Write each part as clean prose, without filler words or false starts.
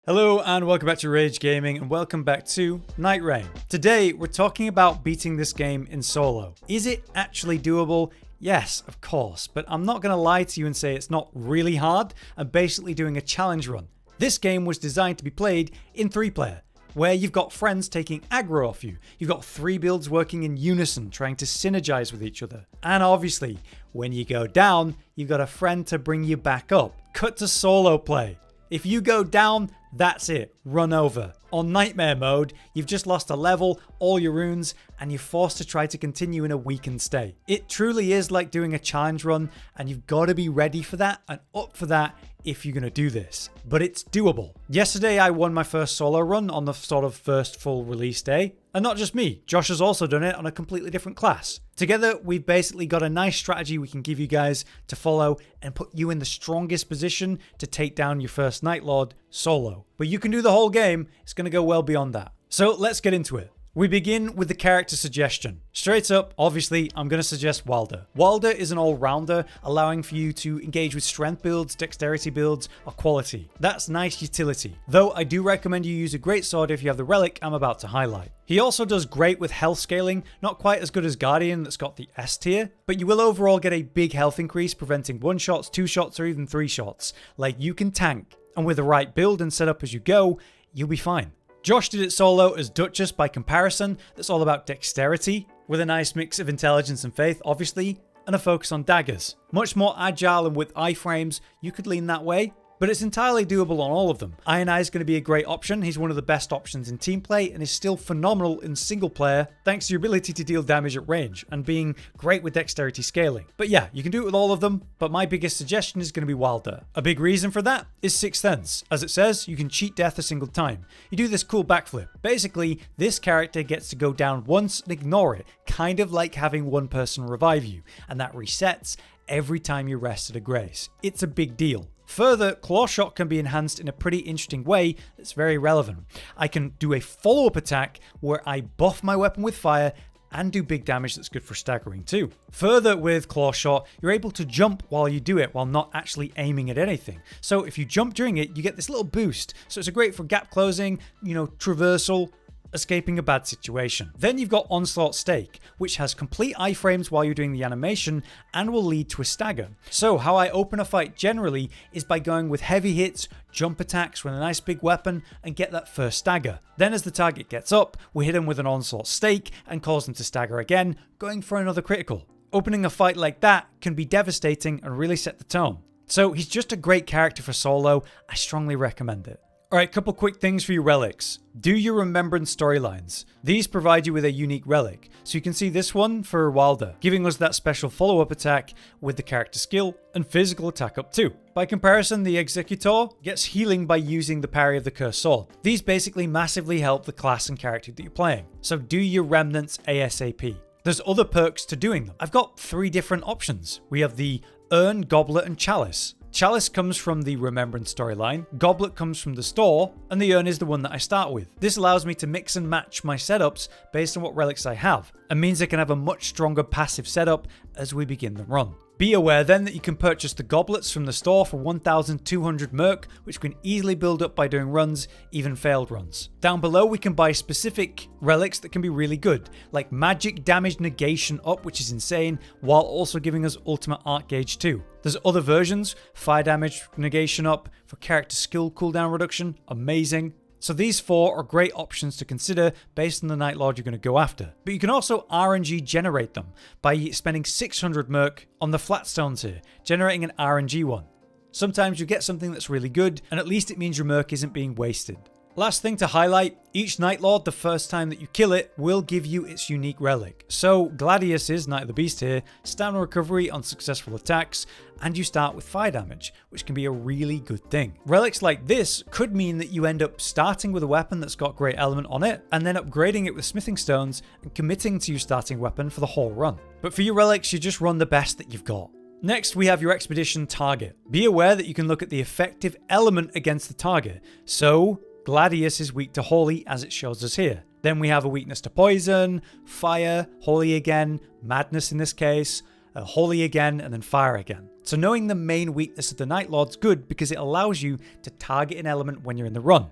Hello and welcome back to Rage Gaming and welcome back to Nightreign. Today we're talking about beating this game in solo. Is it actually doable? Yes, of course, but I'm not going to lie to you and say it's not really hard. I'm basically doing a challenge run. This game was designed to be played in 3-player, where you've got friends taking aggro off you. You've got 3 builds working in unison, trying to synergize with each other. And obviously, when you go down, you've got a friend to bring you back up. Cut to solo play. If you go down, that's it, run over. On Nightmare mode, you've just lost a level, all your runes, and you're forced to try to continue in a weakened state. It truly is like doing a challenge run, and you've got to be ready for that and up for that if you're going to do this. But it's doable. Yesterday I won my first solo run on the sort of first full release day. And not just me, Josh has also done it on a completely different class. Together, we've basically got a nice strategy we can give you guys to follow and put you in the strongest position to take down your first Night Lord solo. But you can do the whole game, it's going to go well beyond that. So let's get into it. We begin with the character suggestion. Straight up, obviously, I'm going to suggest Wylder. Wylder is an all-rounder, allowing for you to engage with strength builds, dexterity builds, or quality. That's nice utility. Though I do recommend you use a greatsword if you have the relic I'm about to highlight. He also does great with health scaling, not quite as good as Guardian that's got the S tier, but you will overall get a big health increase, preventing 1 shots, 2 shots, or even 3 shots. Like, you can tank, and with the right build and setup as you go, you'll be fine. Josh did it solo as Duchess by comparison. That's all about dexterity, with a nice mix of intelligence and faith, obviously, and a focus on daggers. Much more agile and with iframes, you could lean that way, but it's entirely doable on all of them. Iron Eye is going to be a great option. He's one of the best options in team play and is still phenomenal in single player thanks to your ability to deal damage at range and being great with dexterity scaling. But yeah, you can do it with all of them, but my biggest suggestion is going to be Wylder. A big reason for that is Sixth Sense. As it says, you can cheat death a single time. You do this cool backflip. Basically, this character gets to go down once and ignore it, kind of like having one person revive you, and that resets every time you rest at a grace. It's a big deal. Further, Claw Shot can be enhanced in a pretty interesting way that's very relevant. I can do a follow-up attack where I buff my weapon with fire and do big damage that's good for staggering too. Further, with Claw Shot, you're able to jump while you do it while not actually aiming at anything. So if you jump during it, you get this little boost. So it's great for gap closing, traversal, escaping a bad situation. Then you've got Onslaught Stake, which has complete iframes while you're doing the animation and will lead to a stagger. So how I open a fight generally is by going with heavy hits, jump attacks with a nice big weapon and get that first stagger. Then as the target gets up, we hit them with an Onslaught Stake and cause them to stagger again, going for another critical. Opening a fight like that can be devastating and really set the tone. So he's just a great character for solo. I strongly recommend it. Alright, couple quick things for your relics. Do your remembrance storylines. These provide you with a unique relic. So you can see this one for Wylder, giving us that special follow-up attack with the character skill and physical attack up too. By comparison, the Executor gets healing by using the parry of the Cursed Sword. These basically massively help the class and character that you're playing. So do your remnants ASAP. There's other perks to doing them. I've got 3 different options. We have the Urn, Goblet, and Chalice. Chalice comes from the Remembrance storyline, Goblet comes from the store, and the Urn is the one that I start with. This allows me to mix and match my setups based on what relics I have, and means I can have a much stronger passive setup as we begin the run. Be aware then that you can purchase the goblets from the store for 1,200 merc, which can easily build up by doing runs, even failed runs. Down below we can buy specific relics that can be really good, like magic damage negation up, which is insane, while also giving us ultimate arc gauge too. There's other versions, fire damage negation up for character skill cooldown reduction, amazing. So these 4 are great options to consider based on the Night Lord you're going to go after. But you can also RNG generate them by spending 600 merc on the Flatstones here, generating an RNG one. Sometimes you get something that's really good, and at least it means your merc isn't being wasted. Last thing to highlight, each Night Lord the first time that you kill it will give you its unique relic. So Gladius's Knight of the Beast here, stamina recovery on successful attacks, and you start with fire damage, which can be a really good thing. Relics like this could mean that you end up starting with a weapon that's got great element on it, and then upgrading it with smithing stones and committing to your starting weapon for the whole run. But for your relics, you just run the best that you've got. Next, we have your expedition target. Be aware that you can look at the effective element against the target. So Gladius is weak to Holy, as it shows us here. Then we have a weakness to Poison, Fire, Holy again, Madness in this case, Holy again, and then Fire again. So knowing the main weakness of the Night Lord's good because it allows you to target an element when you're in the run.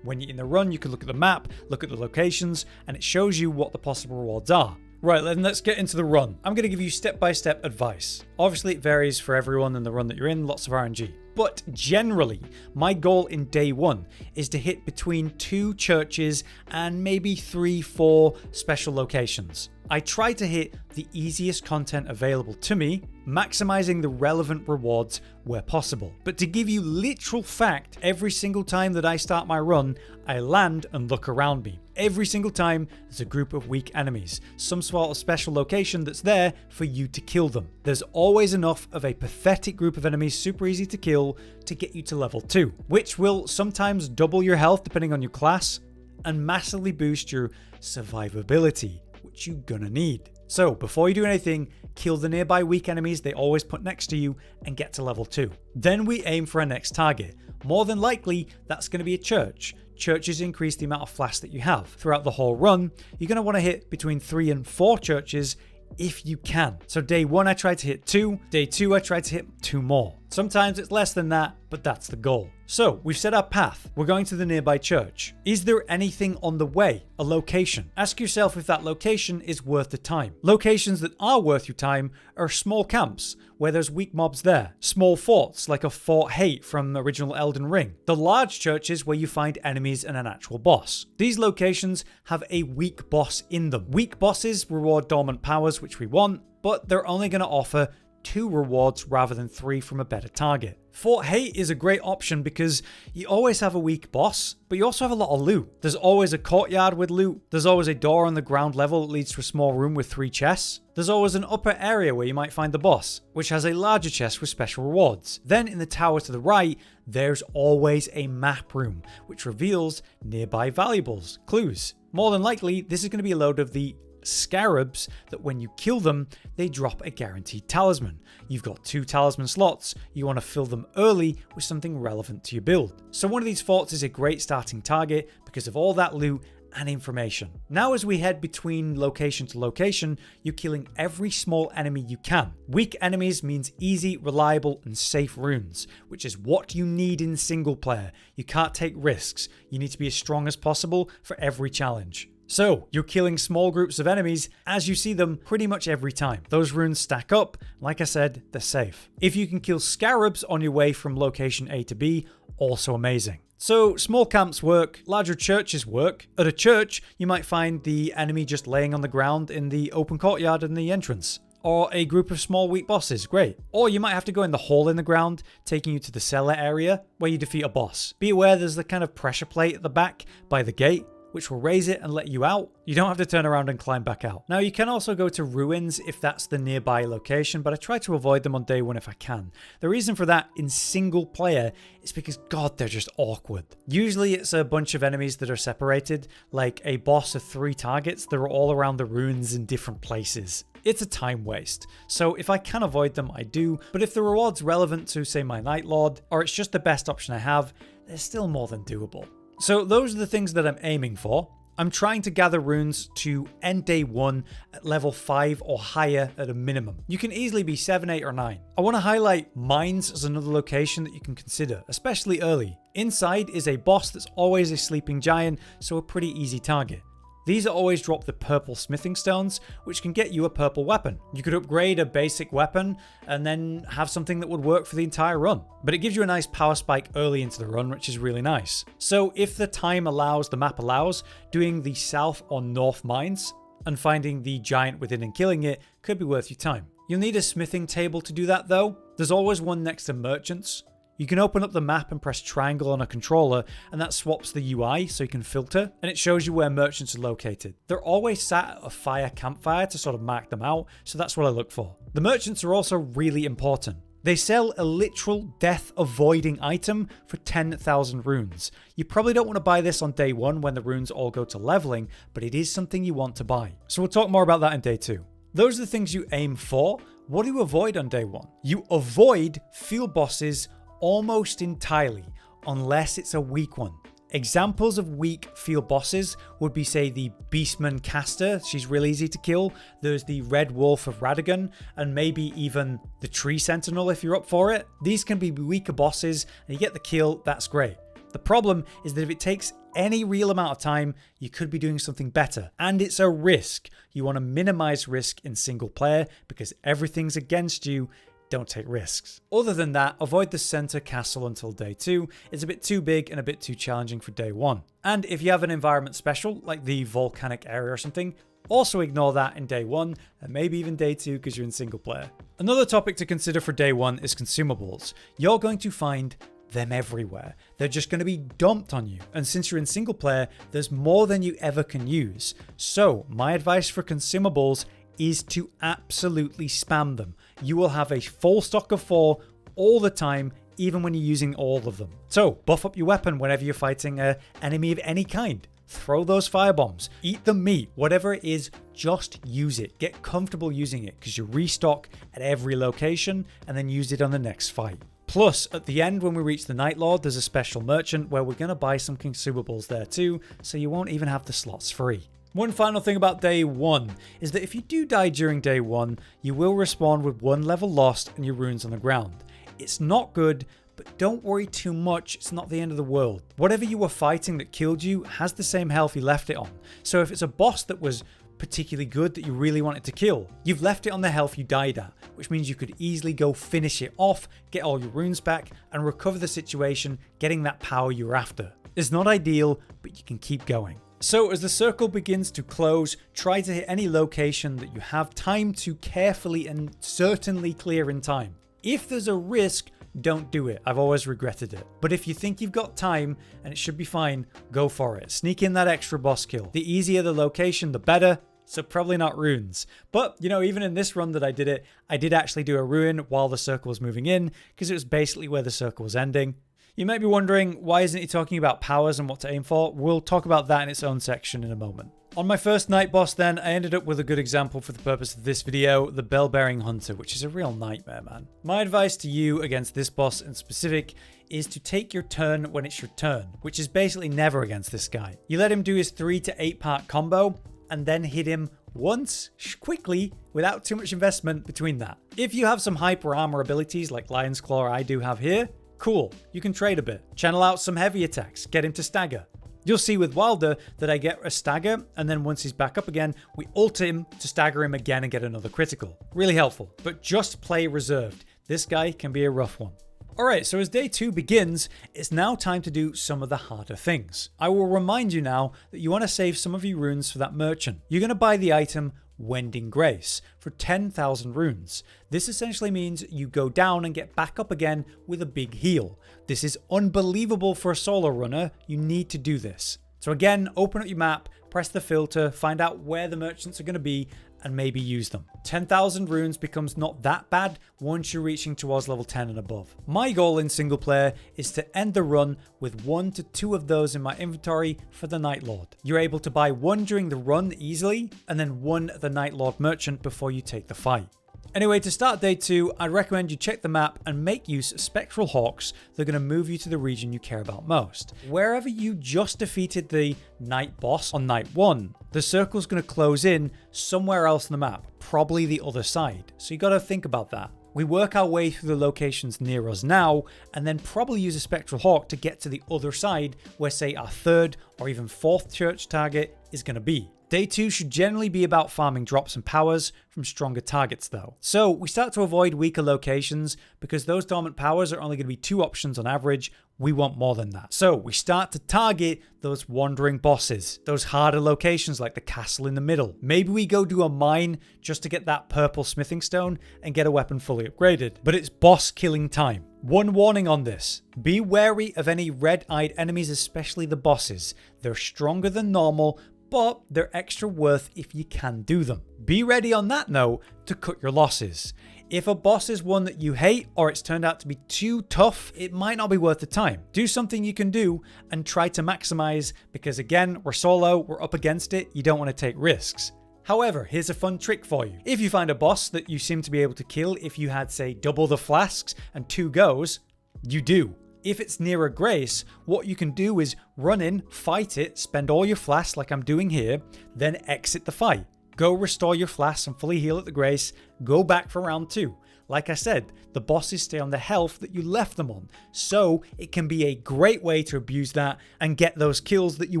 When you're in the run, you can look at the map, look at the locations, and it shows you what the possible rewards are. Right, then let's get into the run. I'm going to give you step-by-step advice. Obviously, it varies for everyone in the run that you're in, lots of RNG. But generally, my goal in day 1 is to hit between 2 churches and maybe 3-4 special locations. I try to hit the easiest content available to me, maximizing the relevant rewards where possible. But to give you literal fact, every single time that I start my run, I land and look around me. Every single time, there's a group of weak enemies, some sort of special location that's there for you to kill them. There's always enough of a pathetic group of enemies, super easy to kill, to get you to level 2, which will sometimes double your health depending on your class, and massively boost your survivability, which you're gonna need. So before you do anything, kill the nearby weak enemies they always put next to you and get to level 2. Then we aim for our next target. More than likely, that's going to be a church. Churches increase the amount of flash that you have. Throughout the whole run, you're going to want to hit between 3 and 4 churches if you can. So day 1 I tried to hit 2, day 2 I tried to hit 2 more. Sometimes it's less than that, but that's the goal. So we've set our path. We're going to the nearby church. Is there anything on the way? A location? Ask yourself if that location is worth the time. Locations that are worth your time are small camps where there's weak mobs there. Small forts like a Fort Hate from the original Elden Ring. The large churches where you find enemies and an actual boss. These locations have a weak boss in them. Weak bosses reward dormant powers, which we want, but they're only going to offer 2 rewards rather than 3 from a better target. Fort Hate is a great option because you always have a weak boss, but you also have a lot of loot. There's always a courtyard with loot. There's always a door on the ground level that leads to a small room with 3 chests. There's always an upper area where you might find the boss, which has a larger chest with special rewards. Then in the tower to the right, there's always a map room, which reveals nearby valuables, clues. More than likely, this is going to be a load of the scarabs that when you kill them, they drop a guaranteed talisman. You've got 2 talisman slots, you want to fill them early with something relevant to your build. So one of these forts is a great starting target because of all that loot and information. Now as we head between location to location, you're killing every small enemy you can. Weak enemies means easy, reliable, and safe runes, which is what you need in single player. You can't take risks. You need to be as strong as possible for every challenge. So, you're killing small groups of enemies as you see them pretty much every time. Those runes stack up, like I said, they're safe. If you can kill scarabs on your way from location A to B, also amazing. So, small camps work, larger churches work. At a church, you might find the enemy just laying on the ground in the open courtyard in the entrance. Or a group of small weak bosses, great. Or you might have to go in the hole in the ground, taking you to the cellar area where you defeat a boss. Be aware there's the kind of pressure plate at the back by the gate, which will raise it and let you out. You don't have to turn around and climb back out. Now you can also go to ruins if that's the nearby location, but I try to avoid them on day 1 if I can. The reason for that in single player is because god, they're just awkward. Usually it's a bunch of enemies that are separated, like a boss of 3 targets that are all around the ruins in different places. It's a time waste, so if I can avoid them, I do, but if the reward's relevant to, say, my Night Lord, or it's just the best option I have, they're still more than doable. So those are the things that I'm aiming for. I'm trying to gather runes to end day 1 at level 5 or higher at a minimum. You can easily be 7, 8 or 9. I want to highlight mines as another location that you can consider, especially early. Inside is a boss that's always a sleeping giant, so a pretty easy target. These always drop the purple smithing stones, which can get you a purple weapon. You could upgrade a basic weapon and then have something that would work for the entire run. But it gives you a nice power spike early into the run, which is really nice. So if the time allows, the map allows, doing the south or north mines and finding the giant within and killing it could be worth your time. You'll need a smithing table to do that though. There's always one next to merchants. You can open up the map and press triangle on a controller, and that swaps the UI so you can filter, and it shows you where merchants are located. They're always sat at a fire campfire to sort of mark them out, so that's what I look for. The merchants are also really important. They sell a literal death avoiding item for 10,000 runes. You probably don't want to buy this on day 1 when the runes all go to leveling, but it is something you want to buy. So we'll talk more about that in day 2. Those are the things you aim for. What do you avoid on day 1? You avoid field bosses almost entirely, unless it's a weak one. Examples of weak field bosses would be, say, the Beastman Caster. She's really easy to kill. There's the Red Wolf of Radagon, and maybe even the Tree Sentinel if you're up for it. These can be weaker bosses, and you get the kill, that's great. The problem is that if it takes any real amount of time, you could be doing something better. And it's a risk. You want to minimize risk in single player because everything's against you. Don't take risks. Other than that, avoid the center castle until day 2. It's a bit too big and a bit too challenging for day 1. And if you have an environment special, like the volcanic area or something, also ignore that in day 1 and maybe even day 2 because you're in single player. Another topic to consider for day 1 is consumables. You're going to find them everywhere. They're just going to be dumped on you. And since you're in single player, there's more than you ever can use. So my advice for consumables is to absolutely spam them. You will have a full stock of 4 all the time, even when you're using all of them. So buff up your weapon whenever you're fighting an enemy of any kind. Throw those firebombs, eat the meat, whatever it is, just use it. Get comfortable using it because you restock at every location and then use it on the next fight. Plus, at the end when we reach the Night Lord, there's a special merchant where we're going to buy some consumables there too, so you won't even have the slots free. One final thing about day 1 is that if you do die during day 1, you will respawn with 1 level lost and your runes on the ground. It's not good, but don't worry too much, it's not the end of the world. Whatever you were fighting that killed you has the same health you left it on. So if it's a boss that was particularly good that you really wanted to kill, you've left it on the health you died at, which means you could easily go finish it off, get all your runes back, and recover the situation, getting that power you're after. It's not ideal, but you can keep going. So as the circle begins to close, try to hit any location that you have time to carefully and certainly clear in time. If there's a risk, don't do it. I've always regretted it. But if you think you've got time and it should be fine, go for it. Sneak in that extra boss kill. The easier the location, the better. So probably not runes. But, you know, even in this run that I did actually do a ruin while the circle was moving in because it was basically where the circle was ending. You might be wondering, why isn't he talking about powers and what to aim for? We'll talk about that in its own section in a moment. On my first night boss then, I ended up with a good example for the purpose of this video, the Bell-Bearing Hunter, which is a real nightmare, man. My advice to you against this boss in specific is to take your turn when it's your turn, which is basically never against this guy. You let him do his 3 to 8 part combo, and then hit him once, quickly, without too much investment between that. If you have some hyper armor abilities like Lion's Claw I do have here, cool, you can trade a bit. Channel out some heavy attacks, get him to stagger. You'll see with Wylder that I get a stagger, and then once he's back up again, we ult him to stagger him again and get another critical. Really helpful, but just play reserved. This guy can be a rough one. Alright, so as day 2 begins, it's now time to do some of the harder things. I will remind you now that you want to save some of your runes for that merchant. You're going to buy the item Wending Grace for 10,000 runes. This essentially means you go down and get back up again with a big heal. This is unbelievable for a solo runner. You need to do this. So again, open up your map, press the filter, find out where the merchants are going to be, and maybe use them. 10,000 runes becomes not that bad once you're reaching towards level 10 and above. My goal in single player is to end the run with 1 to 2 of those in my inventory for the Night Lord. You're able to buy 1 during the run easily, and then 1 at the Night Lord merchant before you take the fight. Anyway, to start day 2, I'd recommend you check the map and make use of Spectral Hawks that are going to move you to the region you care about most. Wherever you just defeated the night boss on night 1, the circle's going to close in somewhere else on the map, probably the other side. So you got to think about that. We work our way through the locations near us now, and then probably use a Spectral Hawk to get to the other side where, say, our 3rd or even 4th church target is going to be. Day 2 should generally be about farming drops and powers from stronger targets though. So we start to avoid weaker locations because those dormant powers are only going to be 2 options on average. We want more than that. So we start to target those wandering bosses, those harder locations like the castle in the middle. Maybe we go do a mine just to get that purple smithing stone and get a weapon fully upgraded. But it's boss killing time. One warning on this, be wary of any red-eyed enemies, especially the bosses. They're stronger than normal, but they're extra worth if you can do them. Be ready on that note to cut your losses. If a boss is one that you hate or it's turned out to be too tough, it might not be worth the time. Do something you can do and try to maximize because again, we're solo, we're up against it, you don't want to take risks. However, here's a fun trick for you. If you find a boss that you seem to be able to kill if you had, say, double the flasks and 2 goes, you do. If it's near a grace, what you can do is run in, fight it, spend all your flasks like I'm doing here, then exit the fight. Go restore your flasks and fully heal at the grace, go back for round 2. Like I said, the bosses stay on the health that you left them on, so it can be a great way to abuse that and get those kills that you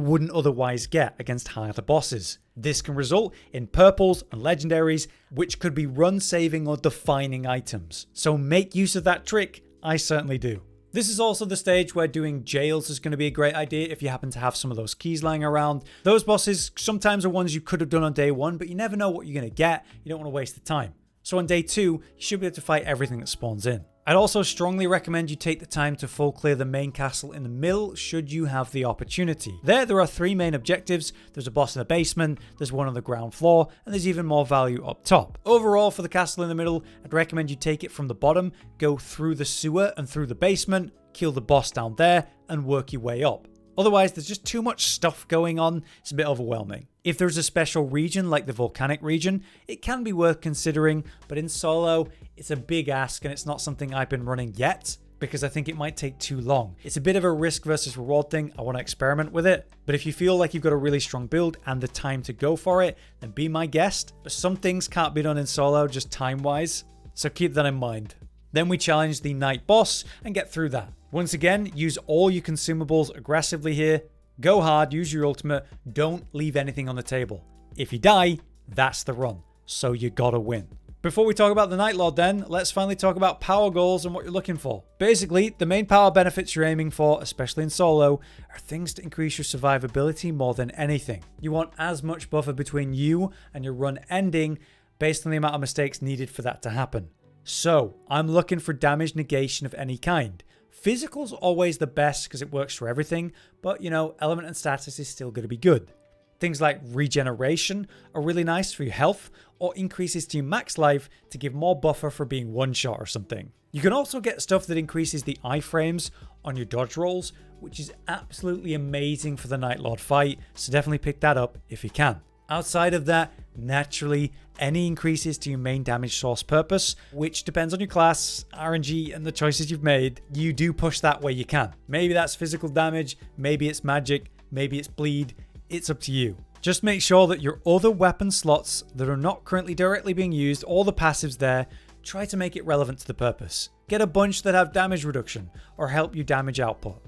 wouldn't otherwise get against harder bosses. This can result in purples and legendaries, which could be run saving or defining items. So make use of that trick, I certainly do. This is also the stage where doing jails is going to be a great idea if you happen to have some of those keys lying around. Those bosses sometimes are ones you could have done on day 1, but you never know what you're going to get. You don't want to waste the time. So on day 2, you should be able to fight everything that spawns in. I'd also strongly recommend you take the time to full clear the main castle in the middle should you have the opportunity. There are 3 main objectives. There's a boss in the basement, there's one on the ground floor, and there's even more value up top. Overall, for the castle in the middle, I'd recommend you take it from the bottom, go through the sewer and through the basement, kill the boss down there, and work your way up. Otherwise, there's just too much stuff going on, it's a bit overwhelming. If there's a special region like the volcanic region, it can be worth considering, but in solo, it's a big ask and it's not something I've been running yet because I think it might take too long. It's a bit of a risk versus reward thing, I want to experiment with it, but if you feel like you've got a really strong build and the time to go for it, then be my guest. But some things can't be done in solo just time-wise, so keep that in mind. Then we challenge the night boss and get through that. Once again, use all your consumables aggressively here. Go hard, use your ultimate, don't leave anything on the table. If you die, that's the run, so you gotta win. Before we talk about the Night Lord then, let's finally talk about power goals and what you're looking for. Basically, the main power benefits you're aiming for, especially in solo, are things to increase your survivability more than anything. You want as much buffer between you and your run ending based on the amount of mistakes needed for that to happen. So, I'm looking for damage negation of any kind. Physical's always the best because it works for everything, but you know, element and status is still going to be good. Things like regeneration are really nice for your health, or increases to your max life to give more buffer for being one shot or something. You can also get stuff that increases the iframes on your dodge rolls, which is absolutely amazing for the Night Lord fight, so definitely pick that up if you can. Outside of that, naturally, any increases to your main damage source purpose, which depends on your class, RNG, and the choices you've made, you do push that where you can. Maybe that's physical damage, maybe it's magic, maybe it's bleed, it's up to you. Just make sure that your other weapon slots that are not currently directly being used, or the passives there, try to make it relevant to the purpose. Get a bunch that have damage reduction, or help you damage output.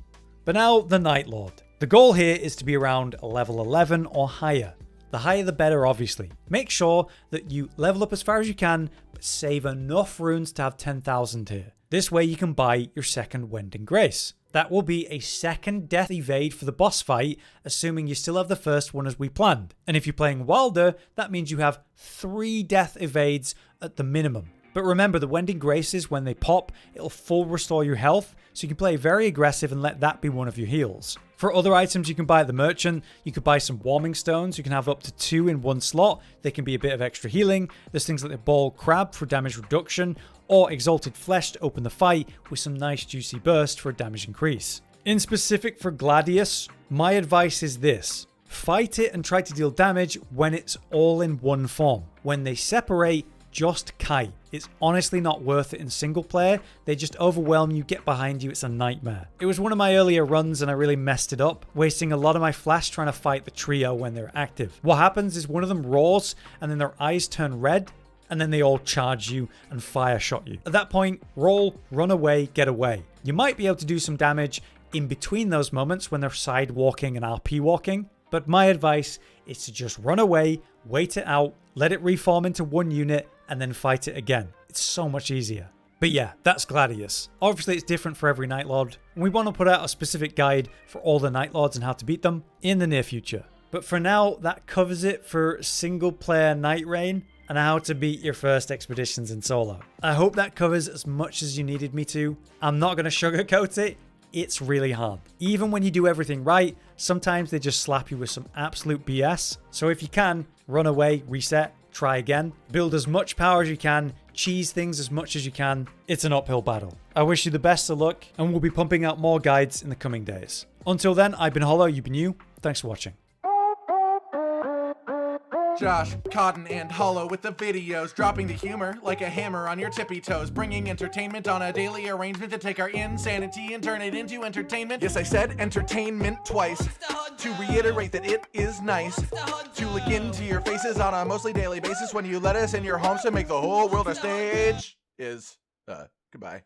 But now, the Night Lord. The goal here is to be around level 11 or higher. The higher the better, obviously. Make sure that you level up as far as you can, but save enough runes to have 10,000 here. This way you can buy your second Wending Grace. That will be a second death evade for the boss fight, assuming you still have the first one as we planned. And if you're playing Wylder, that means you have 3 death evades at the minimum. But remember, the Wending Graces, when they pop, it'll full restore your health, so you can play very aggressive and let that be one of your heals. For other items you can buy at the merchant, you could buy some warming stones. You can have up to 2 in one slot. They can be a bit of extra healing. There's things like the ball crab for damage reduction, or exalted flesh to open the fight with some nice juicy burst for a damage increase. In specific for Gladius, my advice is this. Fight it and try to deal damage when it's all in one form. When they separate, just kite. It's honestly not worth it in single player. They just overwhelm you, get behind you, it's a nightmare. It was one of my earlier runs and I really messed it up, wasting a lot of my flash trying to fight the trio when they're active. What happens is one of them roars and then their eyes turn red and then they all charge you and fire shot you. At that point, roll, run away, get away. You might be able to do some damage in between those moments when they're side walking and RP walking, but my advice is to just run away, wait it out, let it reform into one unit, and then fight it again. It's so much easier. But yeah, that's Gladius. Obviously, it's different for every Night Lord, and we want to put out a specific guide for all the Night Lords and how to beat them in the near future. But for now, that covers it for single player Nightreign and how to beat your first expeditions in solo. I hope that covers as much as you needed me to. I'm not going to sugarcoat it. It's really hard. Even when you do everything right, sometimes they just slap you with some absolute BS. So if you can, run away, reset, try again, build as much power as you can, cheese things as much as you can. It's an uphill battle. I wish you the best of luck, and we'll be pumping out more guides in the coming days. Until then, I've been Hollow, you've been you. Thanks for watching. Josh, Cotton, and Hollow with the videos, dropping the humor like a hammer on your tippy toes, bringing entertainment on a daily arrangement to take our insanity and turn it into entertainment. Yes, I said entertainment twice, to reiterate that it is nice to look into your faces on a mostly daily basis when you let us in your homes to make the whole world a stage. Goodbye.